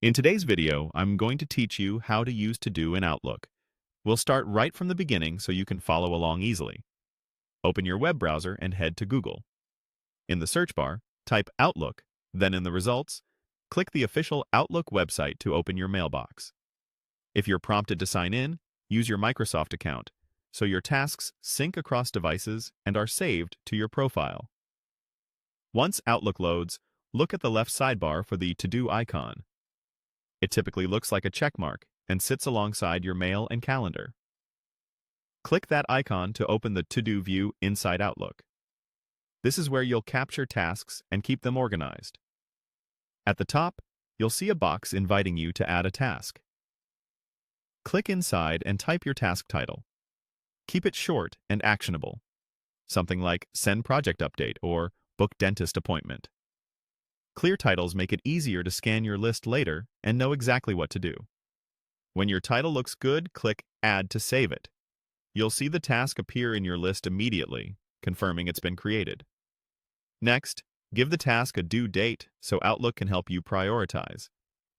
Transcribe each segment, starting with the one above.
In today's video, I'm going to teach you how to use To Do in Outlook. We'll start right from the beginning so you can follow along easily. Open your web browser and head to Google. In the search bar, type Outlook, then in the results, click the official Outlook website to open your mailbox. If you're prompted to sign in, use your Microsoft account, so your tasks sync across devices and are saved to your profile. Once Outlook loads, look at the left sidebar for the To Do icon. It typically looks like a check mark and sits alongside your mail and calendar. Click that icon to open the To Do view inside Outlook. This is where you'll capture tasks and keep them organized. At the top, you'll see a box inviting you to add a task. Click inside and type your task title. Keep it short and actionable, something like Send Project Update or Book Dentist Appointment. Clear titles make it easier to scan your list later and know exactly what to do. When your title looks good, click Add to save it. You'll see the task appear in your list immediately, confirming it's been created. Next, give the task a due date so Outlook can help you prioritize.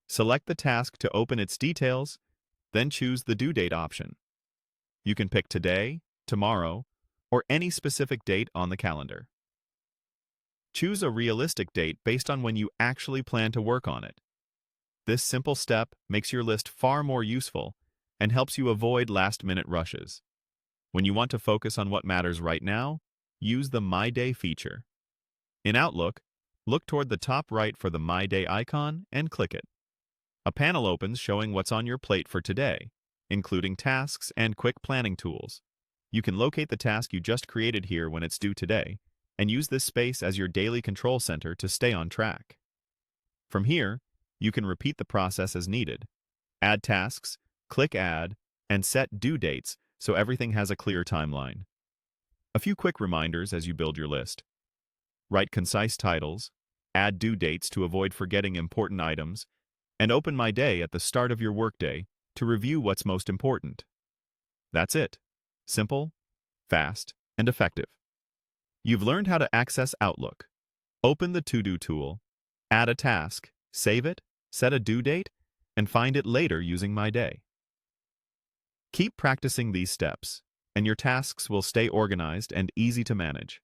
Select the task to open its details, then choose the due date option. You can pick today, tomorrow, or any specific date on the calendar. Choose a realistic date based on when you actually plan to work on it. This simple step makes your list far more useful and helps you avoid last-minute rushes. When you want to focus on what matters right now, use the My Day feature. In Outlook, look toward the top right for the My Day icon and click it. A panel opens showing what's on your plate for today, including tasks and quick planning tools. You can locate the task you just created here when it's due today, and use this space as your daily control center to stay on track. From here, you can repeat the process as needed. Add tasks, click Add, and set due dates so everything has a clear timeline. A few quick reminders as you build your list. Write concise titles, add due dates to avoid forgetting important items, and open My Day at the start of your workday to review what's most important. That's it. Simple, fast, and effective. You've learned how to access Outlook. Open the To Do tool, add a task, save it, set a due date, and find it later using My Day. Keep practicing these steps, and your tasks will stay organized and easy to manage.